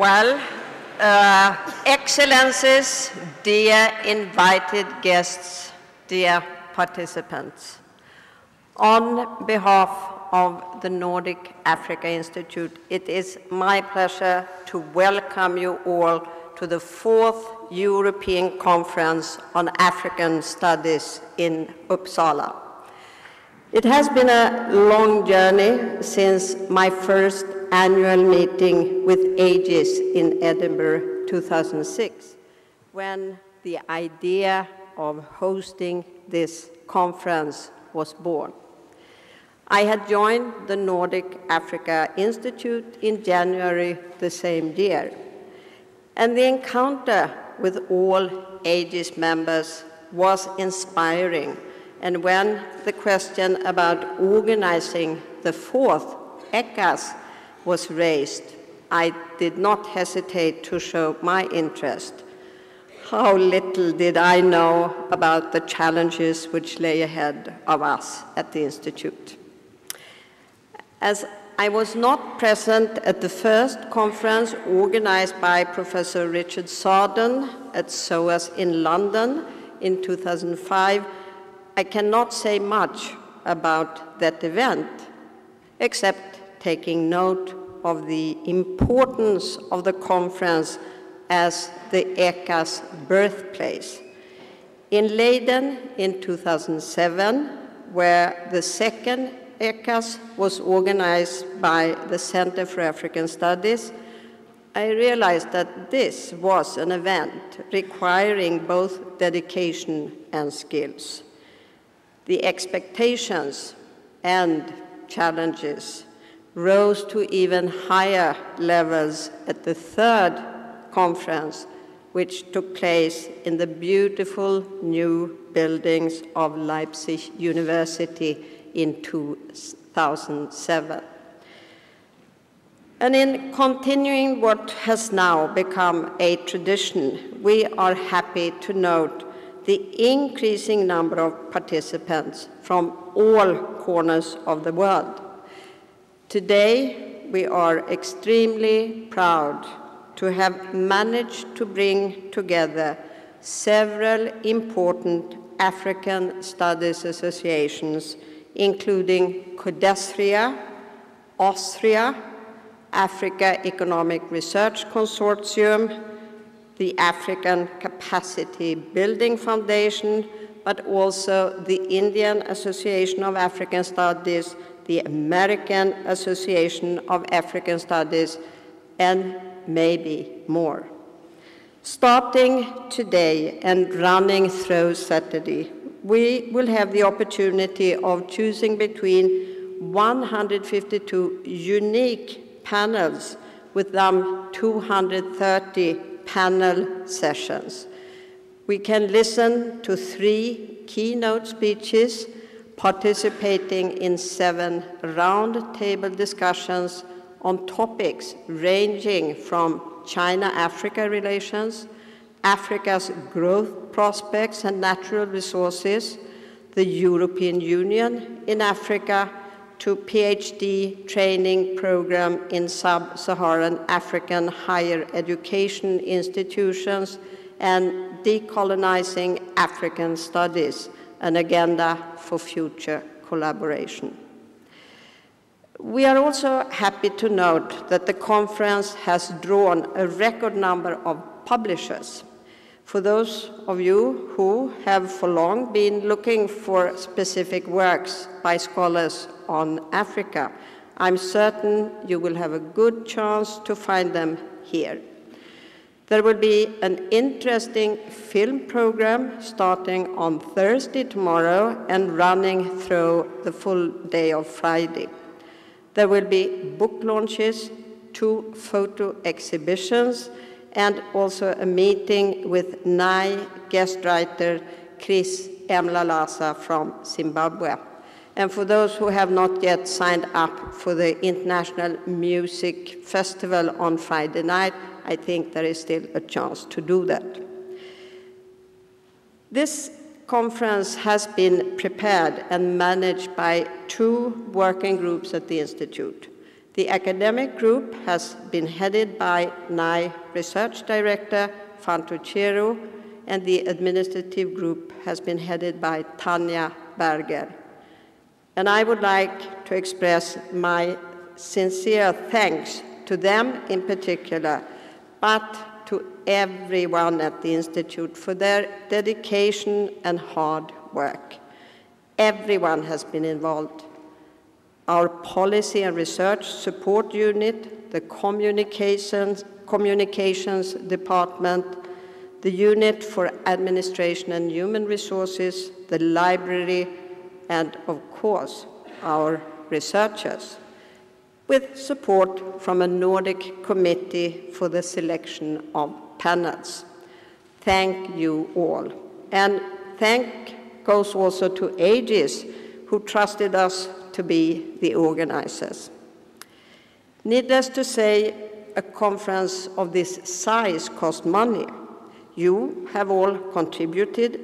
Well, Excellencies, dear invited guests, dear participants, on behalf of the Nordic Africa Institute, it is my pleasure to welcome you all to the 4th European Conference on African Studies in Uppsala. It has been a long journey since my first annual meeting with AGES in Edinburgh 2006, when the idea of hosting this conference was born. I had joined the Nordic Africa Institute in January the same year, and the encounter with all AGES members was inspiring. And when the question about organizing the 4th ecas was raised, I did not hesitate to show my interest. How little did I know about the challenges which lay ahead of us at the Institute. As I was not present at the first conference organized by Professor Richard Sarden at SOAS in London in 2005, I cannot say much about that event, except taking note of the importance of the conference as the ecas birthplace. In Leiden in 2007, where the second ecas was organized by the Center for African Studies, I realized that this was an event requiring both dedication and skills. The expectations and challenges rose to even higher levels at the third conference, which took place in the beautiful new buildings of Leipzig University in 2007. And in continuing what has now become a tradition, we are happy to note the increasing number of participants from all corners of the world. Today, we are extremely proud to have managed to bring together several important African studies associations, including CODESRIA, Austria, Africa Economic Research Consortium, the African Capacity Building Foundation, but also the Indian Association of African Studies, the American Association of African Studies, and maybe more. Starting today and running through Saturday, we will have the opportunity of choosing between 152 unique panels with 230 panel sessions. We can listen to 3 keynote speeches, participating in 7 round-table discussions on topics ranging from China-Africa relations, Africa's growth prospects and natural resources, the European Union in Africa, to PhD training program in sub-Saharan African higher education institutions, and decolonizing African studies, an agenda for future collaboration. We are also happy to note that the conference has drawn a record number of publishers. For those of you who have for long been looking for specific works by scholars on Africa, I'm certain you will have a good chance to find them here. There will be an interesting film program starting on Thursday tomorrow and running through the full day of Friday. There will be book launches, 2 photo exhibitions, and also a meeting with NAI guest writer Chris Mlalasa from Zimbabwe. And for those who have not yet signed up for the International Music Festival on Friday night, I think there is still a chance to do that. This conference has been prepared and managed by 2 working groups at the Institute. The academic group has been headed by NAI Research Director Fanto Cheru, and the administrative group has been headed by Tanja Berger. And I would like to express my sincere thanks to them in particular, but to everyone at the Institute for their dedication and hard work. Everyone has been involved. Our Policy and Research Support Unit, the Communications Department, the Unit for Administration and Human Resources, the Library, and of course, our researchers, with support from a Nordic committee for the selection of panels. Thank you all. And thank goes also to Aegis, who trusted us to be the organizers. Needless to say, a conference of this size costs money. You have all contributed,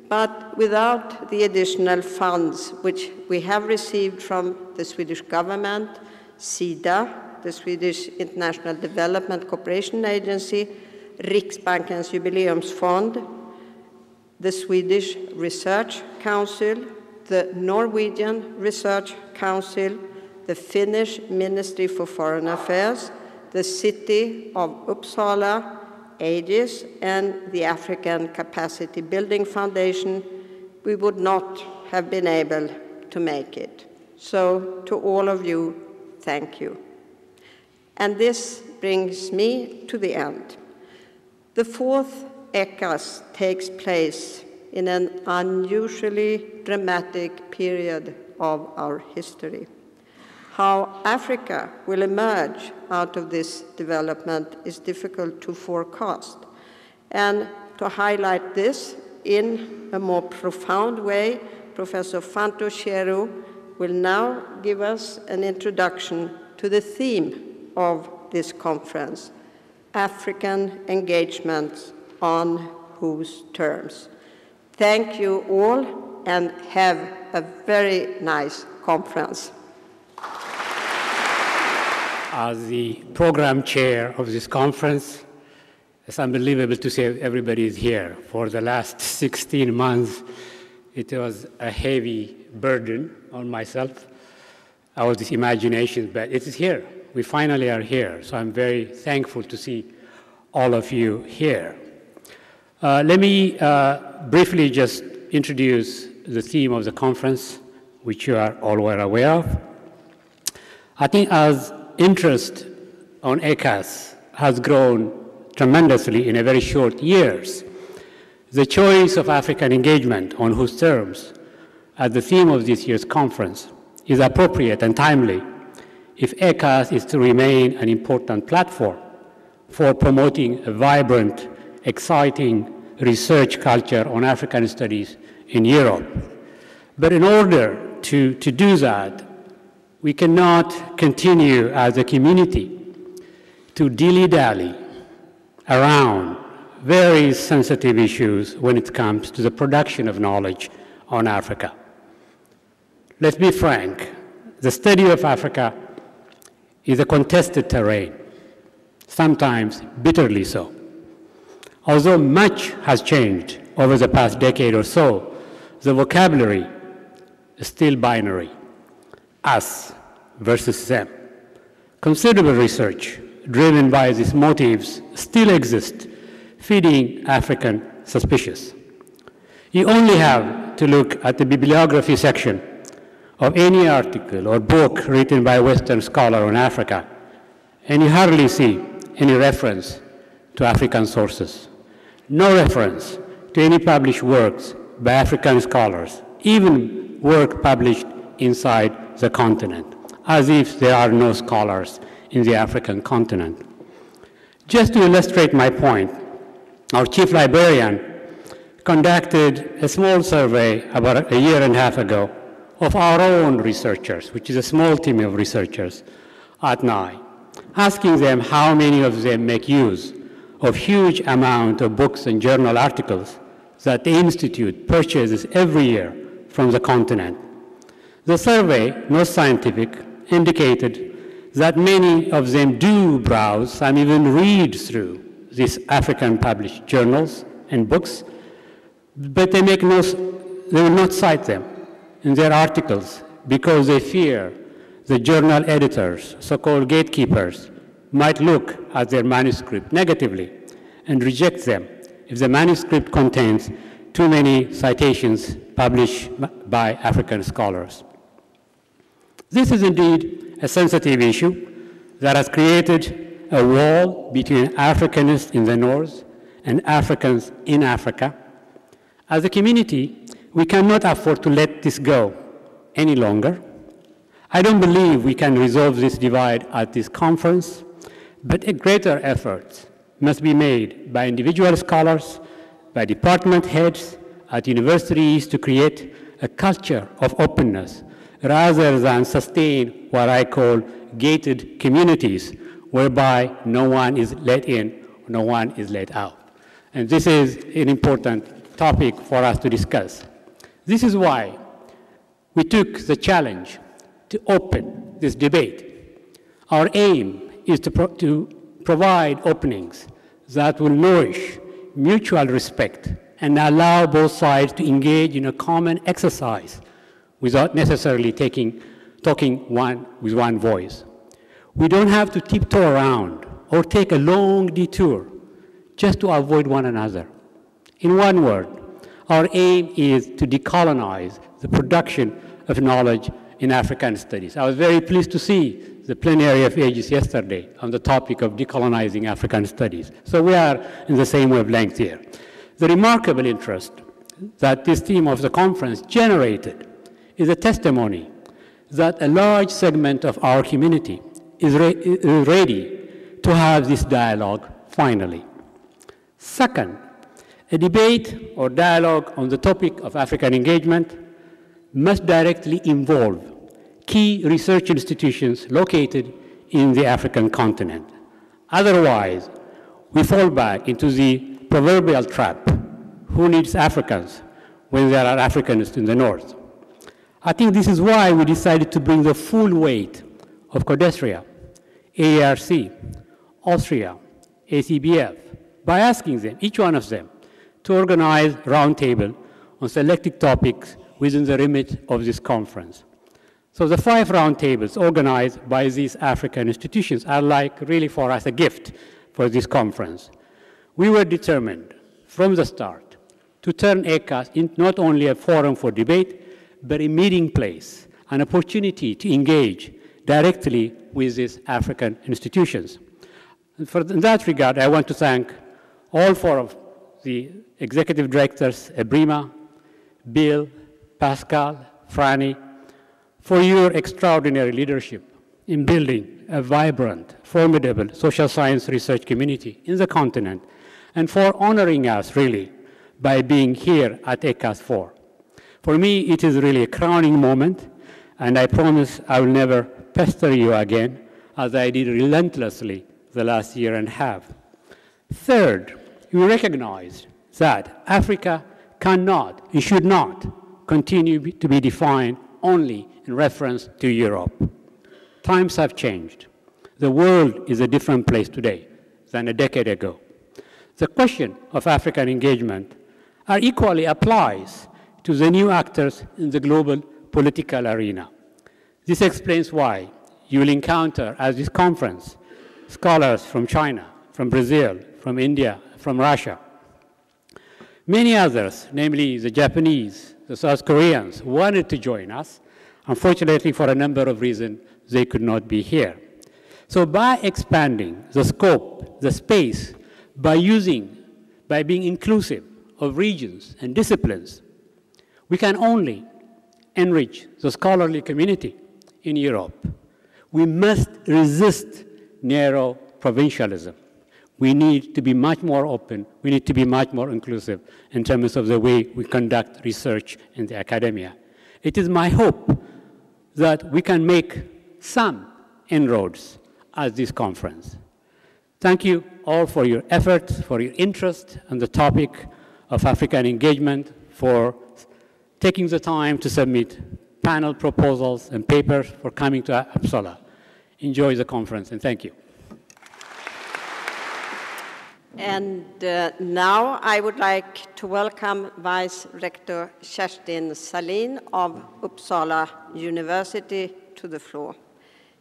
but without the additional funds which we have received from the Swedish government, SIDA, the Swedish International Development Cooperation Agency, Riksbankens Jubileumsfond, the Swedish Research Council, the Norwegian Research Council, the Finnish Ministry for Foreign Affairs, the City of Uppsala, Aegis, and the African Capacity Building Foundation, we would not have been able to make it. So to all of you, thank you. And this brings me to the end. The fourth ecas takes place in an unusually dramatic period of our history. How Africa will emerge out of this development is difficult to forecast. And to highlight this in a more profound way, Professor Fanto Cheru will now give us an introduction to the theme of this conference, African engagements on whose terms. Thank you all, and have a very nice conference. As the program chair of this conference, it's unbelievable to say everybody is here. For the last 16 months, it was a heavy burden on myself. I was this imagination, but it is here. We finally are here, so I'm very thankful to see all of you here. Let me briefly just introduce the theme of the conference, which you are all well aware of. I think as interest on ecas has grown tremendously in a very short years, the choice of African engagement on whose terms as the theme of this year's conference is appropriate and timely if ecas is to remain an important platform for promoting a vibrant, exciting research culture on African studies in Europe. But in order to do that, we cannot continue as a community to dilly-dally around very sensitive issues when it comes to the production of knowledge on Africa. Let's be frank, the study of Africa is a contested terrain, sometimes bitterly so. Although much has changed over the past decade or so, the vocabulary is still binary. Us versus them. Considerable research driven by these motives still exists, feeding African suspicions. You only have to look at the bibliography section of any article or book written by a Western scholar on Africa, and you hardly see any reference to African sources. No reference to any published works by African scholars, even work published inside the continent, as if there are no scholars in the African continent. Just to illustrate my point, our chief librarian conducted a small survey about a year and a half ago of our own researchers, which is a small team of researchers at NAI, asking them how many of them make use of huge amount of books and journal articles that the Institute purchases every year from the continent. The survey, not scientific, indicated that many of them do browse, some even read through these African published journals and books, but they will not cite them in their articles because they fear the journal editors, so-called gatekeepers, might look at their manuscript negatively and reject them if the manuscript contains too many citations published by African scholars. This is indeed a sensitive issue that has created a wall between Africanists in the North and Africans in Africa. As a community, we cannot afford to let this go any longer. I don't believe we can resolve this divide at this conference, but a greater effort must be made by individual scholars, by department heads at universities to create a culture of openness rather than sustain what I call gated communities, whereby no one is let in, no one is let out. And this is an important topic for us to discuss. This is why we took the challenge to open this debate. Our aim is to provide openings that will nourish mutual respect and allow both sides to engage in a common exercise without necessarily talking with one voice. We don't have to tiptoe around or take a long detour just to avoid one another. In one word, our aim is to decolonize the production of knowledge in African studies. I was very pleased to see the plenary of ages yesterday on the topic of decolonizing African studies. So we are in the same wavelength here. The remarkable interest that this theme of the conference generated is a testimony that a large segment of our community is ready to have this dialogue finally. Second, a debate or dialogue on the topic of African engagement must directly involve key research institutions located in the African continent. Otherwise, we fall back into the proverbial trap, who needs Africans when there are Africanists in the North? I think this is why we decided to bring the full weight of Codestria, AARC, Austria, ACBF, by asking them, each one of them, to organize roundtable on selected topics within the remit of this conference. So the 5 roundtables organized by these African institutions are like really for us a gift for this conference. We were determined from the start to turn ecas into not only a forum for debate, but a meeting place, an opportunity to engage directly with these African institutions. And in that regard, I want to thank all 4 of the executive directors, Ebrima, Bill, Pascal, Franny, for your extraordinary leadership in building a vibrant, formidable social science research community in the continent, and for honoring us, really, by being here at ECAS 4. For me, it is really a crowning moment, and I promise I will never pester you again, as I did relentlessly the last year and a half. Third, we recognize that Africa cannot and should not continue to be defined only in reference to Europe. Times have changed. The world is a different place today than a decade ago. The question of African engagement equally applies to the new actors in the global political arena. This explains why you will encounter at this conference scholars from China, from Brazil, from India, from Russia. Many others, namely the Japanese, the South Koreans, wanted to join us. Unfortunately, for a number of reasons, they could not be here. So by expanding the scope, the space, by being inclusive of regions and disciplines, we can only enrich the scholarly community in Europe. We must resist narrow provincialism. We need to be much more open. We need to be much more inclusive in terms of the way we conduct research in the academia. It is my hope that we can make some inroads at this conference. Thank you all for your efforts, for your interest in the topic of African engagement, for taking the time to submit panel proposals and papers, for coming to Uppsala. enjoy the conference, and thank you. And now I would like to welcome Vice Rector Kerstin Salin of Uppsala University to the floor.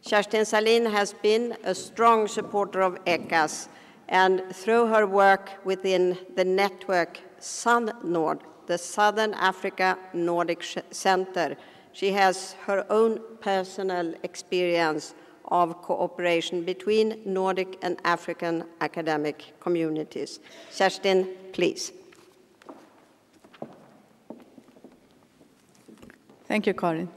Kerstin Salin has been a strong supporter of ecas, and through her work within the network SUNNORD, the Southern Africa Nordic Center, she has her own personal experience of cooperation between Nordic and African academic communities. Kerstin, please. Thank you, Karin.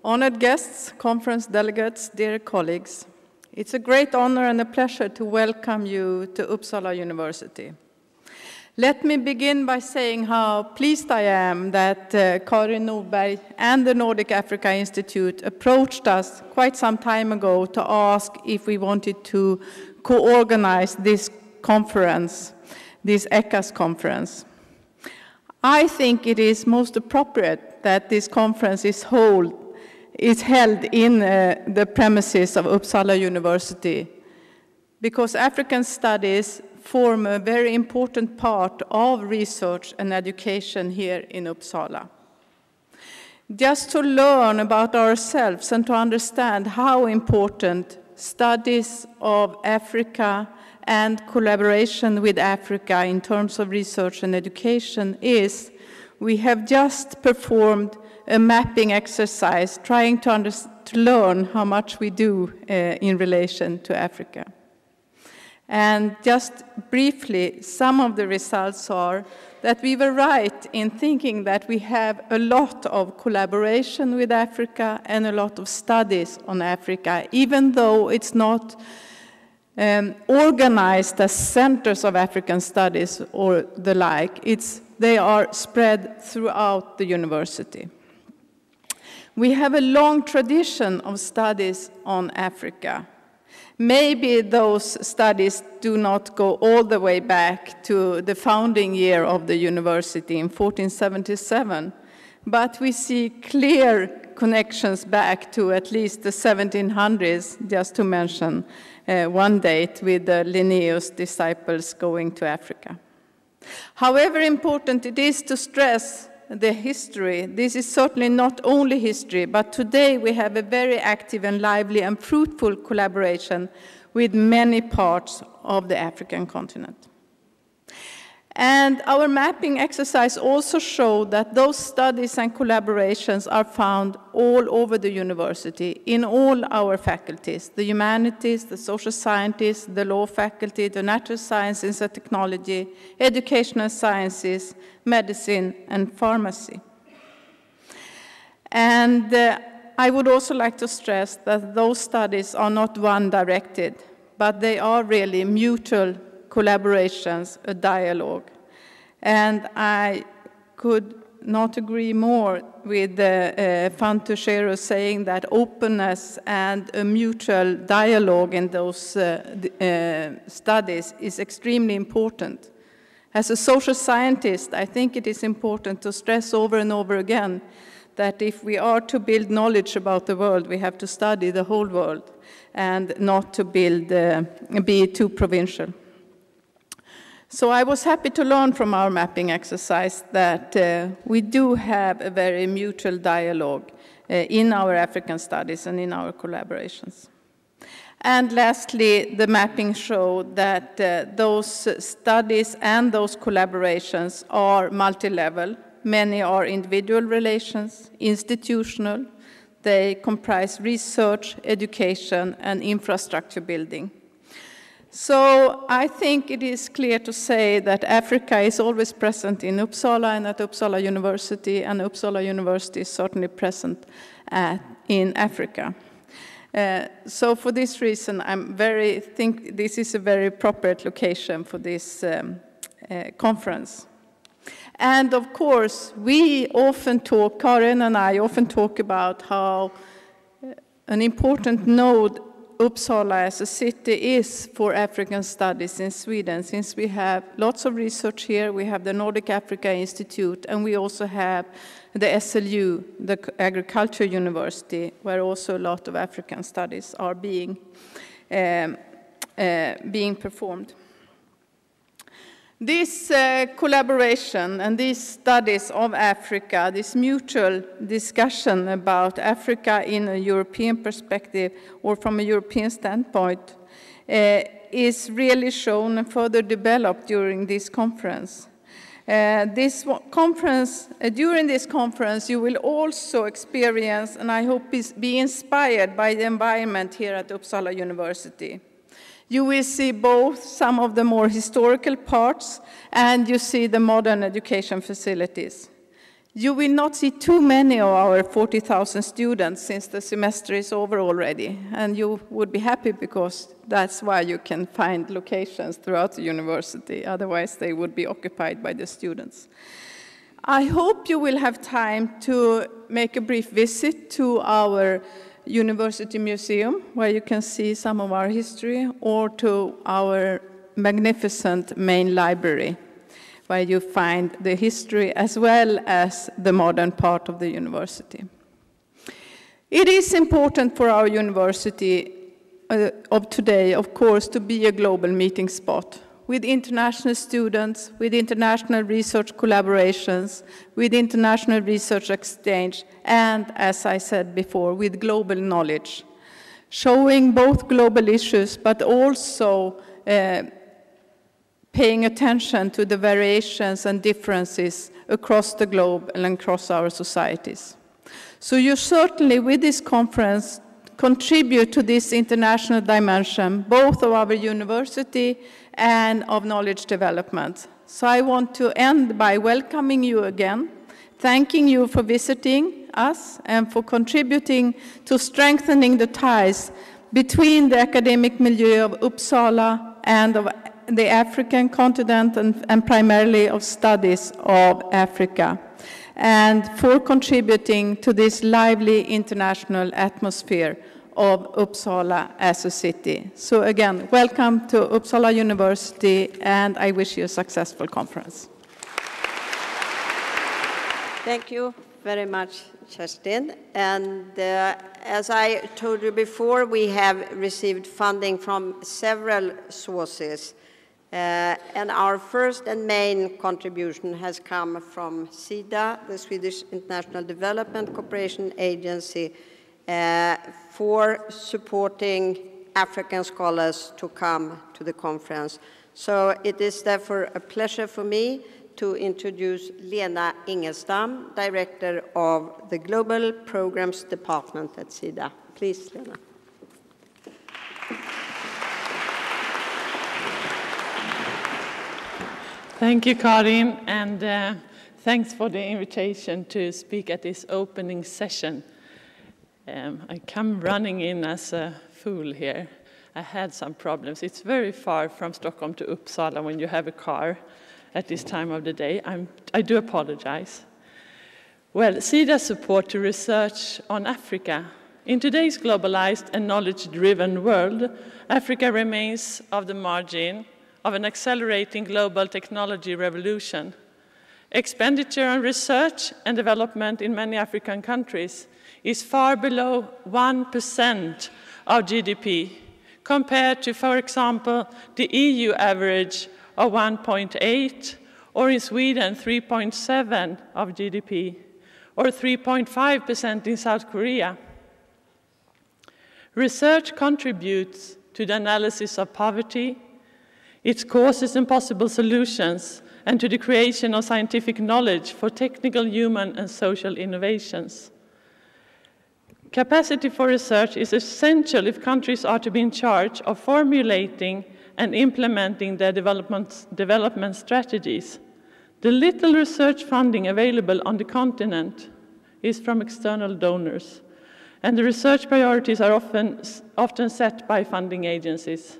Honored guests, conference delegates, dear colleagues, it's a great honor and a pleasure to welcome you to Uppsala University. Let me begin by saying how pleased I am that Karin Norberg and the Nordic Africa Institute approached us quite some time ago to ask if we wanted to co-organize this conference, this ecas conference. I think it is most appropriate that this conference is held in the premises of Uppsala University, because African studies form a very important part of research and education here in Uppsala. Just to learn about ourselves and to understand how important studies of Africa and collaboration with Africa in terms of research and education is, we have just performed a mapping exercise trying to learn how much we do in relation to Africa. And just briefly, some of the results are that we were right in thinking that we have a lot of collaboration with Africa and a lot of studies on Africa, even though it's not organized as centers of African studies or the like. They are spread throughout the university. We have a long tradition of studies on Africa. Maybe those studies do not go all the way back to the founding year of the university in 1477, but we see clear connections back to at least the 1700s, just to mention one date with the Linnaeus disciples going to Africa. However important it is to stress the history, this is certainly not only history, but today we have a very active and lively and fruitful collaboration with many parts of the African continent. And our mapping exercise also showed that those studies and collaborations are found all over the university, in all our faculties, the humanities, the social sciences, the law faculty, the natural sciences and technology, educational sciences, medicine, and pharmacy. And I would also like to stress that those studies are not one-directed, but they are really mutual collaborations, a dialogue. And I could not agree more with Fantushero saying that openness and a mutual dialogue in those studies is extremely important. As a social scientist, I think it is important to stress over and over again that if we are to build knowledge about the world, we have to study the whole world and not to be too provincial. So I was happy to learn from our mapping exercise that we do have a very mutual dialogue in our African studies and in our collaborations. And lastly, the mapping showed that those studies and those collaborations are multi-level. Many are individual relations, institutional. They comprise research, education, and infrastructure building. So I think it is clear to say that Africa is always present in Uppsala and at Uppsala University, and Uppsala University is certainly present in Africa. So for this reason, I think this is a very appropriate location for this conference. And of course, we often talk, Karin and I often talk about how an important node Uppsala as a city is for African studies in Sweden, since we have lots of research here. We have the Nordic Africa Institute, and we also have the SLU, the Agriculture University, where also a lot of African studies are being performed. This collaboration and these studies of Africa, this mutual discussion about Africa in a European perspective or from a European standpoint is really shown and further developed during this conference. During this conference, you will also experience, and I hope be inspired by the environment here at Uppsala University. You will see both some of the more historical parts, and you see the modern education facilities. You will not see too many of our 40,000 students since the semester is over already, and you would be happy because that's why you can find locations throughout the university. Otherwise, they would be occupied by the students. I hope you will have time to make a brief visit to our University Museum, where you can see some of our history, or to our magnificent main library, where you find the history as well as the modern part of the university. It is important for our university of today, of course, to be a global meeting spot with international students, with international research collaborations, with international research exchange, and, as I said before, with global knowledge, showing both global issues, but also paying attention to the variations and differences across the globe and across our societies. So you certainly, with this conference, contribute to this international dimension, both of our university and of knowledge development. So I want to end by welcoming you again, thanking you for visiting us and for contributing to strengthening the ties between the academic milieu of Uppsala and of the African continent and primarily of studies of Africa, and for contributing to this lively international atmosphere of Uppsala as a city. So again, welcome to Uppsala University, and I wish you a successful conference. Thank you very much, Kerstin. And as I told you before, we have received funding from several sources. And our first and main contribution has come from SIDA, the Swedish International Development Cooperation Agency, for supporting African scholars to come to the conference. So it is therefore a pleasure for me to introduce Lena Ingelstam, Director of the Global Programs Department at SIDA. Please, Lena. Thank you, Karin, and thanks for the invitation to speak at this opening session. I come running in as a fool here. I had some problems. It's very far from Stockholm to Uppsala when you have a car at this time of the day. I do apologize. Well, SIDA's support to research on Africa. In today's globalized and knowledge-driven world, Africa remains of the margin of an accelerating global technology revolution. Expenditure on research and development in many African countries is far below 1% of GDP, compared to, for example, the EU average of 1.8, or in Sweden, 3.7 of GDP, or 3.5% in South Korea. Research contributes to the analysis of poverty, its causes and possible solutions, and to the creation of scientific knowledge for technical, human, and social innovations. Capacity for research is essential if countries are to be in charge of formulating and implementing their development strategies. The little research funding available on the continent is from external donors, and the research priorities are often set by funding agencies.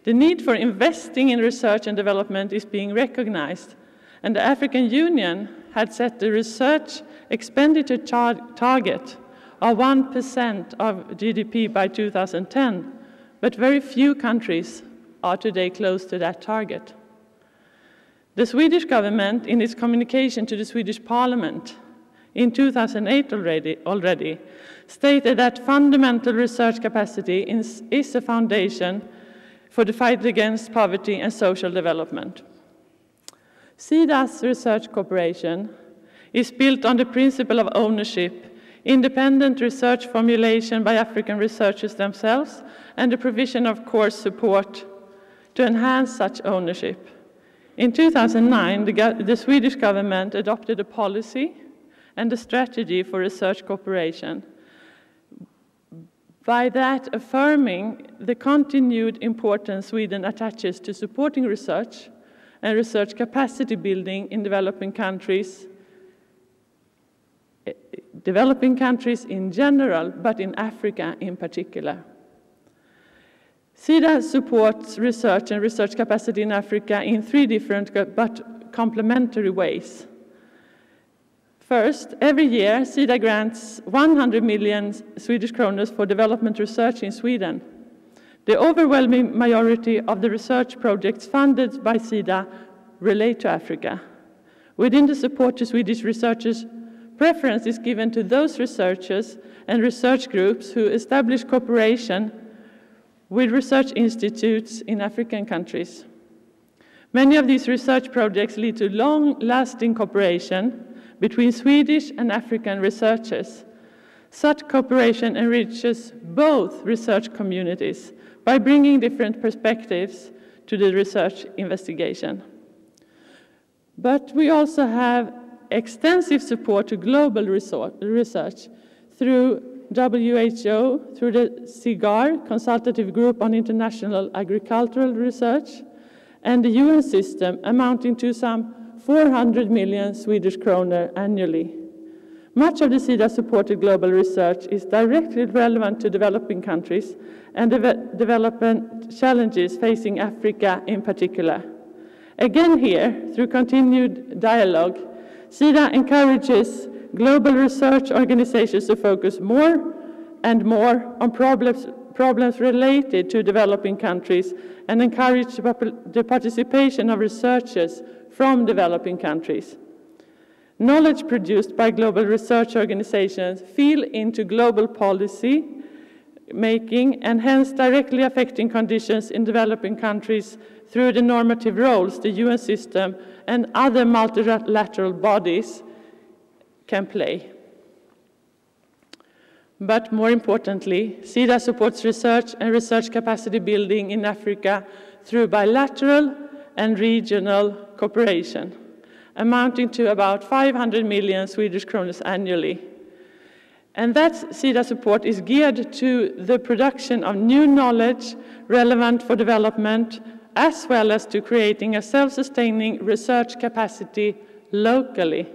The need for investing in research and development is being recognized, and the African Union had set the research expenditure target of 1% of GDP by 2010, but very few countries are today close to that target. The Swedish government, in its communication to the Swedish Parliament in 2008 already, stated that fundamental research capacity is a foundation for the fight against poverty and social development. SIDA's research cooperation is built on the principle of ownership, independent research formulation by African researchers themselves, and the provision of core support to enhance such ownership. In 2009, the Swedish government adopted a policy and a strategy for research cooperation. By that, affirming the continued importance Sweden attaches to supporting research and research capacity building in developing countries in general, but in Africa in particular. SIDA supports research and research capacity in Africa in three different but complementary ways. First, every year, SIDA grants 100 million Swedish kronor for development research in Sweden. The overwhelming majority of the research projects funded by SIDA relate to Africa. Within the support to Swedish researchers, preference is given to those researchers and research groups who establish cooperation with research institutes in African countries. Many of these research projects lead to long-lasting cooperation between Swedish and African researchers. Such cooperation enriches both research communities by bringing different perspectives to the research investigation. But we also have extensive support to global research through WHO, through the CIGAR, Consultative Group on International Agricultural Research, and the UN system amounting to some 400 million Swedish kronor annually. Much of the SIDA-supported global research is directly relevant to developing countries and development challenges facing Africa in particular. Again here, through continued dialogue, SIDA encourages global research organizations to focus more and more on problems related to developing countries and encourage the participation of researchers from developing countries. Knowledge produced by global research organizations feed into global policy making and hence directly affecting conditions in developing countries through the normative roles the UN system and other multilateral bodies can play. But more importantly, SIDA supports research and research capacity building in Africa through bilateral and regional cooperation, amounting to about 500 million Swedish kronor annually. And that SIDA support is geared to the production of new knowledge relevant for development, as well as to creating a self-sustaining research capacity locally.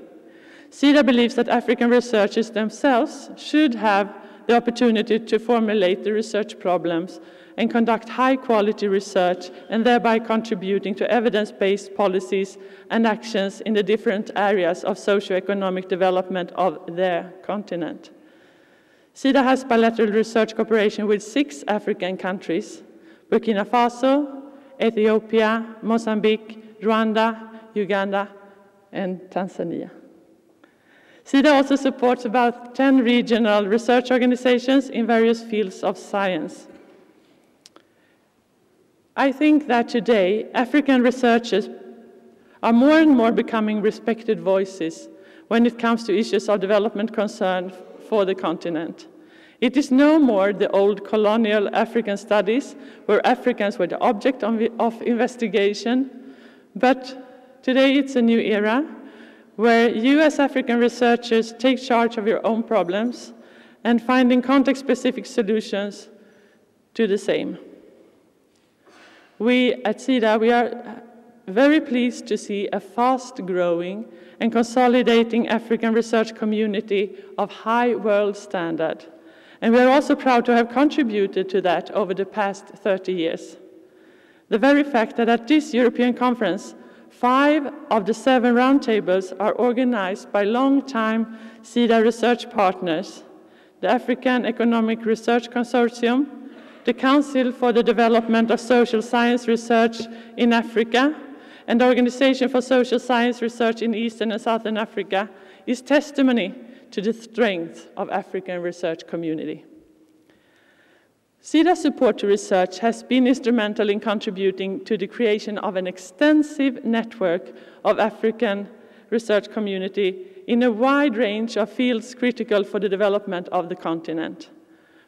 SIDA believes that African researchers themselves should have the opportunity to formulate the research problems and conduct high-quality research, and thereby contributing to evidence-based policies and actions in the different areas of socio-economic development of their continent. SIDA has bilateral research cooperation with 6 African countries: Burkina Faso, Ethiopia, Mozambique, Rwanda, Uganda, and Tanzania. SIDA also supports about 10 regional research organizations in various fields of science. I think that today, African researchers are more and more becoming respected voices when it comes to issues of development concern for the continent. It is no more the old colonial African studies where Africans were the object of investigation, but today it's a new era where you as African researchers take charge of your own problems and finding context-specific solutions to the same. We at SIDA, we are very pleased to see a fast-growing and consolidating African research community of high world standard. And we are also proud to have contributed to that over the past 30 years. The very fact that at this European conference, 5 of the 7 roundtables are organized by long-time SIDA research partners, the African Economic Research Consortium, the Council for the Development of Social Science Research in Africa, and the Organization for Social Science Research in Eastern and Southern Africa, is testimony to the strength of African research community. SIDA's support to research has been instrumental in contributing to the creation of an extensive network of African research community in a wide range of fields critical for the development of the continent.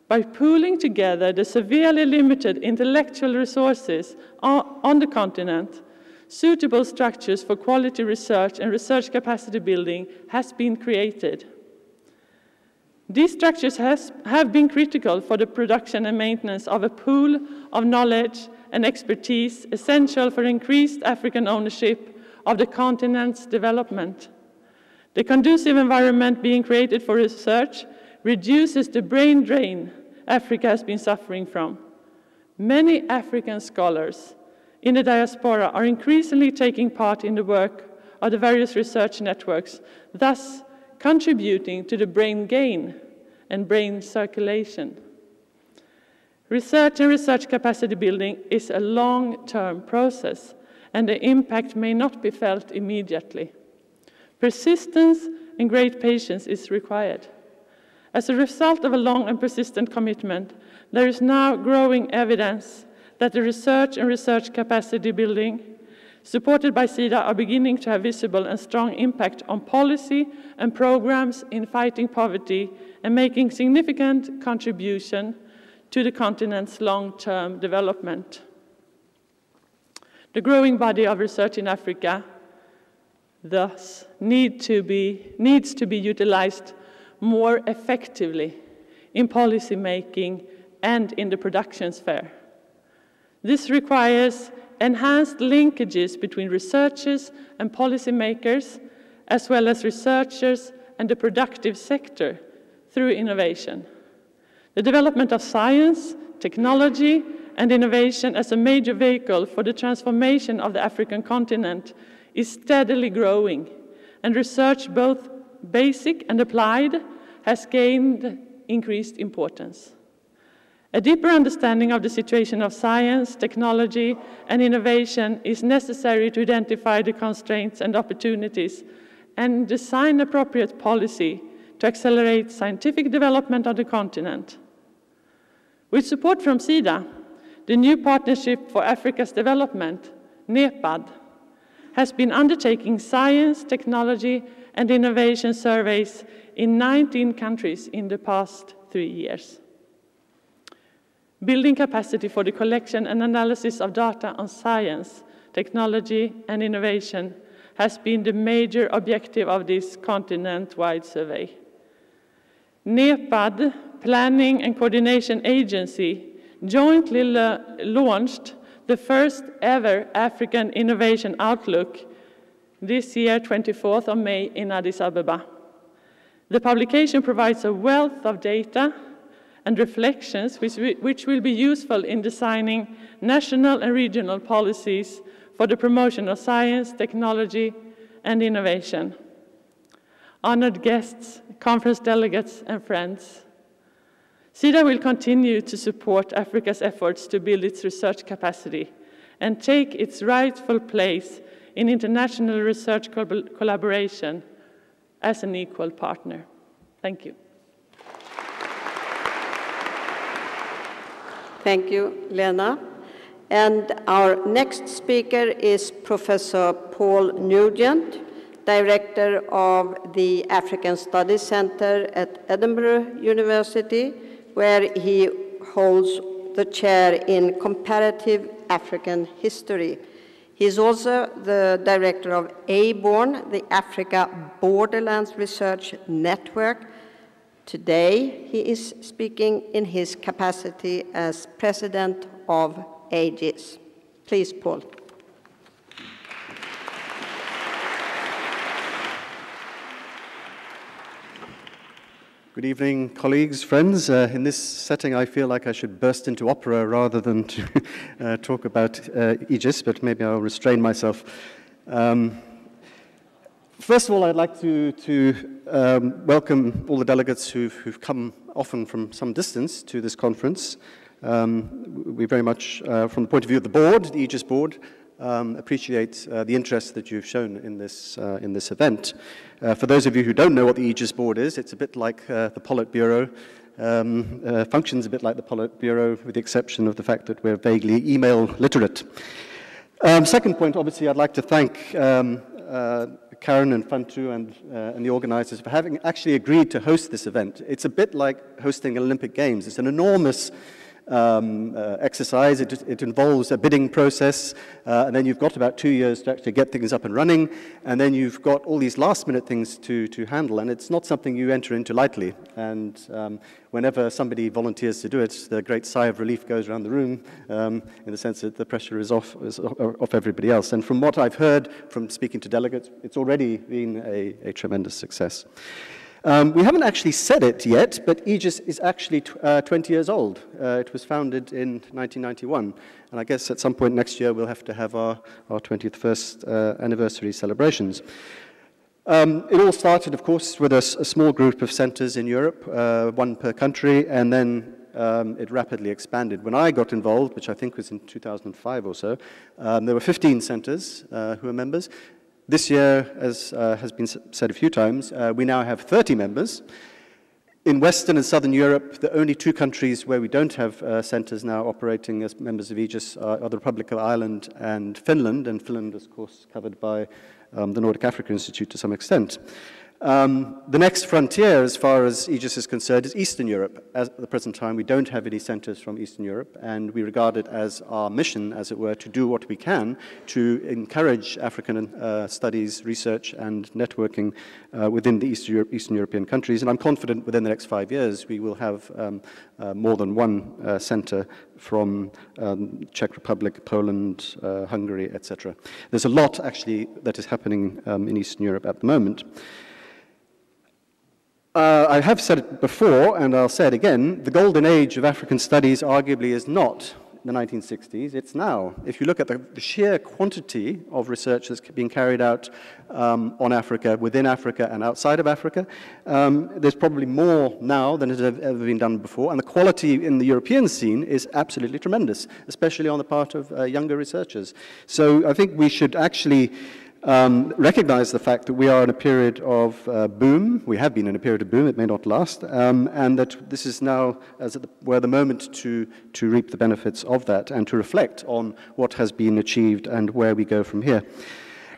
By pooling together the severely limited intellectual resources on the continent, suitable structures for quality research and research capacity building has been created. These structures have been critical for the production and maintenance of a pool of knowledge and expertise essential for increased African ownership of the continent's development. The conducive environment being created for research reduces the brain drain Africa has been suffering from. Many African scholars in the diaspora are increasingly taking part in the work of the various research networks, thus contributing to the brain gain and brain circulation. Research and research capacity building is a long-term process, and the impact may not be felt immediately. Persistence and great patience is required. As a result of a long and persistent commitment, there is now growing evidence that the research and research capacity building supported by SIDA are beginning to have visible and strong impact on policy and programs in fighting poverty and making significant contribution to the continent's long-term development. The growing body of research in Africa thus needs to be utilized more effectively in policy making and in the production sphere. This requires enhanced linkages between researchers and policymakers, as well as researchers and the productive sector through innovation. The development of science, technology, and innovation as a major vehicle for the transformation of the African continent is steadily growing, and research, both basic and applied, has gained increased importance. A deeper understanding of the situation of science, technology, and innovation is necessary to identify the constraints and opportunities and design appropriate policy to accelerate scientific development on the continent. With support from SIDA, the new Partnership for Africa's Development, NEPAD, has been undertaking science, technology, and innovation surveys in 19 countries in the past 3 years. Building capacity for the collection and analysis of data on science, technology, and innovation has been the major objective of this continent-wide survey. NEPAD, Planning and Coordination Agency, jointly launched the first ever African Innovation Outlook this year, 24th of May, in Addis Ababa. The publication provides a wealth of data and reflections which will be useful in designing national and regional policies for the promotion of science, technology, and innovation. Honored guests, conference delegates, and friends, SIDA will continue to support Africa's efforts to build its research capacity and take its rightful place in international research collaboration as an equal partner. Thank you. Thank you, Lena. And our next speaker is Professor Paul Nugent, Director of the African Studies Center at Edinburgh University, where he holds the chair in Comparative African History. He is also the director of ABORN, the Africa Borderlands Research Network. Today, he is speaking in his capacity as president of AGIS. Please, Paul. Good evening, colleagues, friends. In this setting, I feel like I should burst into opera rather than to talk about AGIS, but maybe I'll restrain myself. First of all, I'd like to welcome all the delegates who've come often from some distance to this conference. We very much, from the point of view of the board, the Aegis board, appreciate the interest that you've shown in this event. For those of you who don't know what the Aegis board is, it's a bit like the Politburo, functions a bit like the Politburo, with the exception of the fact that we're vaguely email literate. Second point, obviously, I'd like to thank Karen and Fantu and the organizers for having actually agreed to host this event. It's a bit like hosting Olympic Games. It's an enormous exercise. It involves a bidding process, and then you've got about 2 years to actually get things up and running, and then you've got all these last-minute things to handle, and it's not something you enter into lightly. And whenever somebody volunteers to do it, the great sigh of relief goes around the room, in the sense that the pressure is off everybody else. And from what I've heard from speaking to delegates, it's already been a tremendous success. We haven't actually said it yet, but Aegis is actually 20 years old. It was founded in 1991, and I guess at some point next year we'll have to have our 21st anniversary celebrations. It all started, of course, with a small group of centers in Europe, one per country, and then it rapidly expanded. When I got involved, which I think was in 2005 or so, there were 15 centers who were members. This year, as has been said a few times, we now have 30 members. In Western and Southern Europe, the only 2 countries where we don't have centers now operating as members of Aegis are the Republic of Ireland and Finland, of course, covered by the Nordic Africa Institute to some extent. The next frontier, as far as Aegis is concerned, is Eastern Europe. At the present time, we don't have any centers from Eastern Europe, and we regard it as our mission, as it were, to do what we can to encourage African studies, research, and networking within the Eastern European countries. And I'm confident within the next 5 years we will have more than one center from Czech Republic, Poland, Hungary, etc. There's a lot, actually, that is happening in Eastern Europe at the moment. I have said it before, and I'll say it again, the golden age of African studies arguably is not the 1960s, it's now. If you look at the sheer quantity of research that's being carried out on Africa, within Africa and outside of Africa, there's probably more now than has ever been done before, and the quality in the European scene is absolutely tremendous, especially on the part of younger researchers. So I think we should actually recognize the fact that we are in a period of boom. We have been in a period of boom, it may not last, and that this is now, as it were, the moment to reap the benefits of that and to reflect on what has been achieved and where we go from here.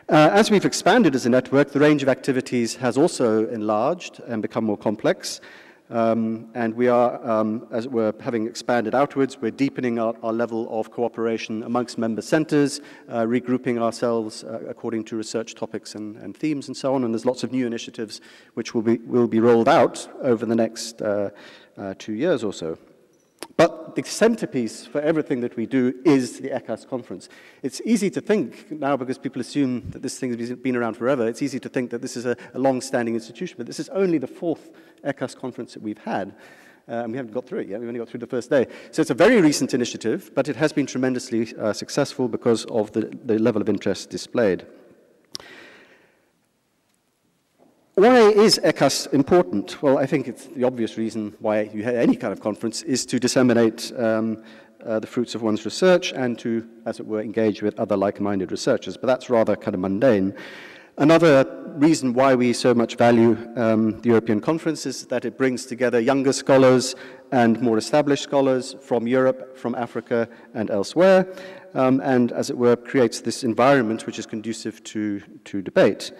As we've expanded as a network, the range of activities has also enlarged and become more complex. And we are, as it were, having expanded outwards, we're deepening our level of cooperation amongst member centers, regrouping ourselves according to research topics and themes and so on, and there's lots of new initiatives which will be rolled out over the next 2 years or so. But the centerpiece for everything that we do is the ecas conference. It's easy to think now, because people assume that this thing has been around forever, it's easy to think that this is a long-standing institution, but this is only the 4th ecas conference that we've had. And we haven't got through it yet, we've only got through the first day. So it's a very recent initiative, but it has been tremendously successful because of the level of interest displayed. Why is ecas important? Well, I think it's the obvious reason why you have any kind of conference is to disseminate the fruits of one's research and to, as it were, engage with other like-minded researchers, but that's rather kind of mundane. Another reason why we so much value the European conference is that it brings together younger scholars and more established scholars from Europe, from Africa, and elsewhere, and, as it were, creates this environment which is conducive to debate.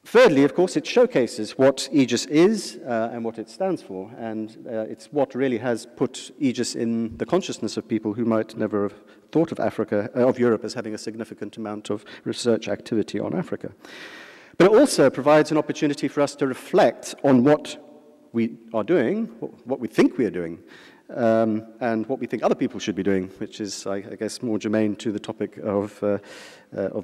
Thirdly, of course, it showcases what Aegis is and what it stands for, and it's what really has put Aegis in the consciousness of people who might never have thought of Europe as having a significant amount of research activity on Africa. But it also provides an opportunity for us to reflect on what we are doing, what we think we are doing, and what we think other people should be doing, which is, I guess, more germane to the topic of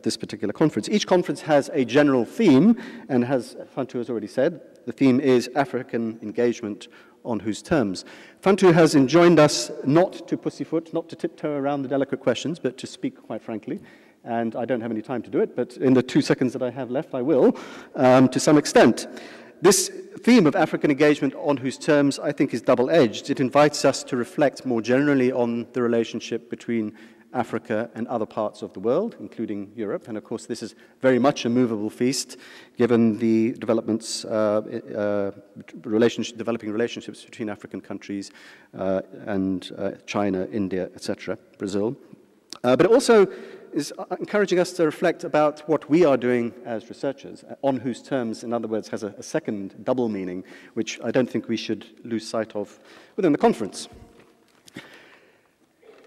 this particular conference. Each conference has a general theme, and as Fantu has already said, the theme is African engagement on whose terms. Fantu has enjoined us not to pussyfoot, not to tiptoe around the delicate questions, but to speak quite frankly. And I don't have any time to do it, but in the 2 seconds that I have left, I will, to some extent. This theme of African engagement on whose terms I think is double-edged. It invites us to reflect more generally on the relationship between Africa and other parts of the world, including Europe. And of course, this is very much a movable feast, given the developments, developing relationships between African countries and China, India, etc., Brazil. But it also is encouraging us to reflect about what we are doing as researchers, on whose terms, in other words, has a second double meaning, which I don't think we should lose sight of within the conference.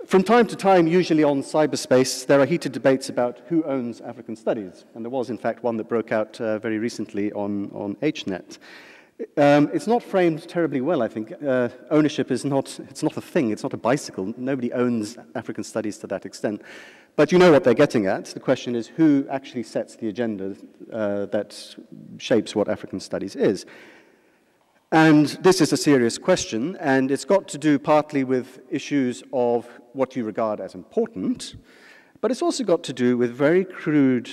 From time to time, usually on cyberspace, there are heated debates about who owns African studies, and there was, in fact, one that broke out very recently on HNet. It's not framed terribly well, I think. Ownership is not a thing, it's not a bicycle. Nobody owns African studies to that extent. But you know what they're getting at. The question is who actually sets the agenda that shapes what African studies is. And this is a serious question, and it's got to do partly with issues of what you regard as important, but it's also got to do with very crude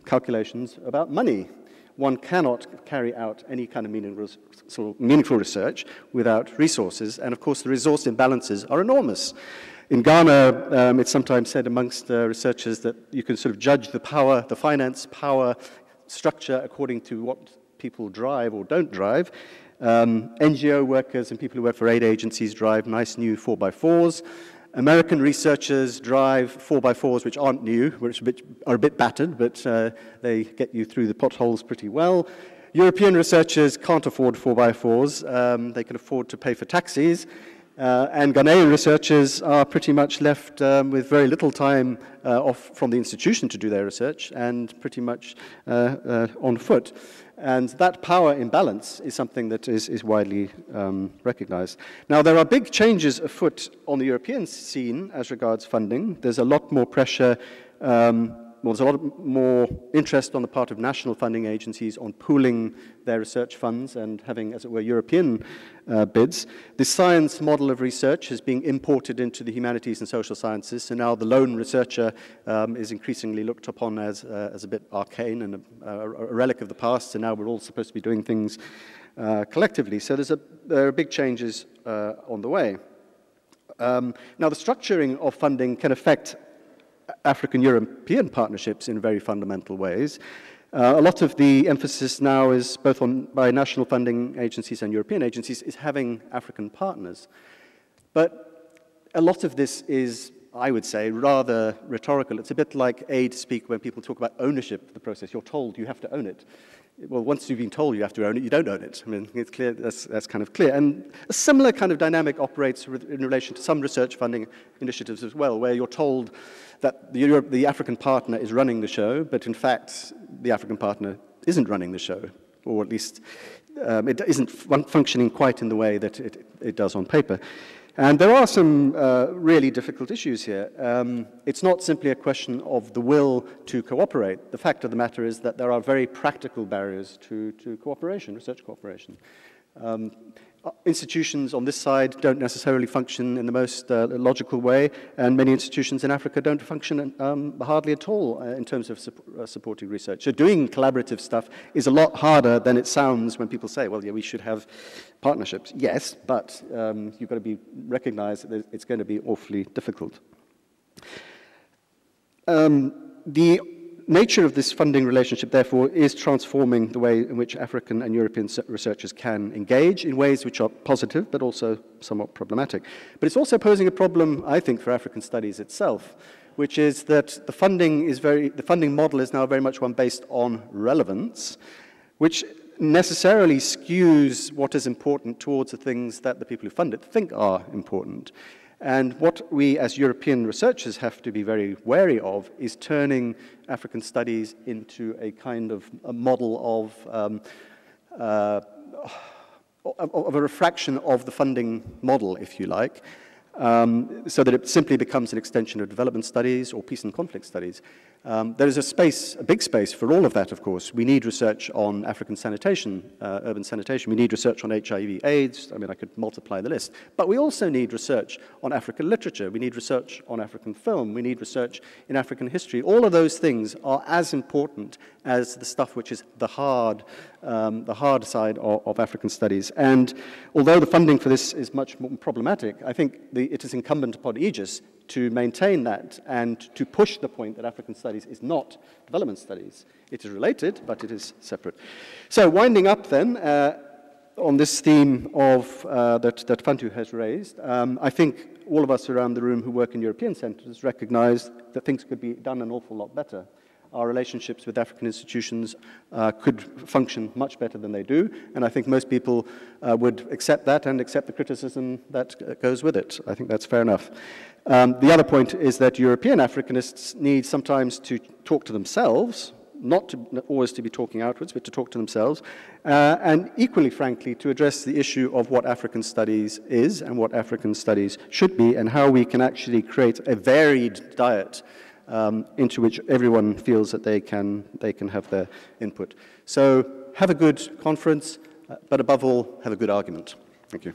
calculations about money. One cannot carry out any kind of meaningful research without resources, and of course the resource imbalances are enormous. In Ghana, it's sometimes said amongst researchers that you can sort of judge the power, the finance power structure according to what people drive or don't drive. NGO workers and people who work for aid agencies drive nice new 4x4s. American researchers drive 4x4s which aren't new, which are a bit battered, but they get you through the potholes pretty well. European researchers can't afford 4x4s. They can afford to pay for taxis. And Ghanaian researchers are pretty much left with very little time off from the institution to do their research and pretty much on foot. And that power imbalance is something that is widely recognized. Now, there are big changes afoot on the European scene as regards funding. There's a lot more pressure, there's a lot more interest on the part of national funding agencies on pooling their research funds and having, as it were, European bids. The science model of research is being imported into the humanities and social sciences, so now the lone researcher is increasingly looked upon as a bit arcane and a relic of the past, and now we're all supposed to be doing things collectively. So there are big changes on the way. Now, the structuring of funding can affect African-European partnerships in very fundamental ways. A lot of the emphasis now is both by national funding agencies and European agencies is having African partners. But a lot of this is, I would say, rather rhetorical. It's a bit like aid speak when people talk about ownership of the process. You're told you have to own it. Well, once you've been told you have to own it, you don't own it. I mean, it's clear, that's kind of clear. And a similar kind of dynamic operates in relation to some research funding initiatives as well, where you're told that the African partner is running the show, but in fact, the African partner isn't running the show, or at least it isn't functioning quite in the way that it does on paper. And there are some really difficult issues here. It's not simply a question of the will to cooperate. The fact of the matter is that there are very practical barriers to cooperation, research cooperation. Institutions on this side don't necessarily function in the most logical way, and many institutions in Africa don't function hardly at all in terms of supporting research. So doing collaborative stuff is a lot harder than it sounds when people say, well, yeah, we should have partnerships. Yes, but you've got to be recognized that it's going to be awfully difficult. The nature of this funding relationship, therefore, is transforming the way in which African and European researchers can engage in ways which are positive, but also somewhat problematic. But it's also posing a problem, I think, for African studies itself, which is that the funding model is now very much one based on relevance, which necessarily skews what is important towards the things that the people who fund it think are important. And what we as European researchers have to be very wary of is turning African studies into a kind of a model of a refraction of the funding model, if you like. so that it simply becomes an extension of development studies or peace and conflict studies. There is a big space for all of that, of course. We need research on African sanitation, urban sanitation. We need research on HIV/AIDS. I mean, I could multiply the list. But we also need research on African literature. We need research on African film. We need research in African history. All of those things are as important as the stuff which is the hard side of African studies. And although the funding for this is much more problematic, I think it is incumbent upon aegis to maintain that and to push the point that African studies is not development studies. It is related, but it is separate. So winding up then, on this theme of that Fantu has raised, I think all of us around the room who work in European centres recognize that things could be done an awful lot better. Our relationships with African institutions could function much better than they do, and I think most people would accept that and accept the criticism that goes with it. I think that's fair enough. The other point is that European Africanists need sometimes to talk to themselves, not always to be talking outwards, but to talk to themselves, and equally frankly to address the issue of what African studies is and what African studies should be, and how we can actually create a varied diet into which everyone feels that they can have their input. So have a good conference, but above all, have a good argument. Thank you.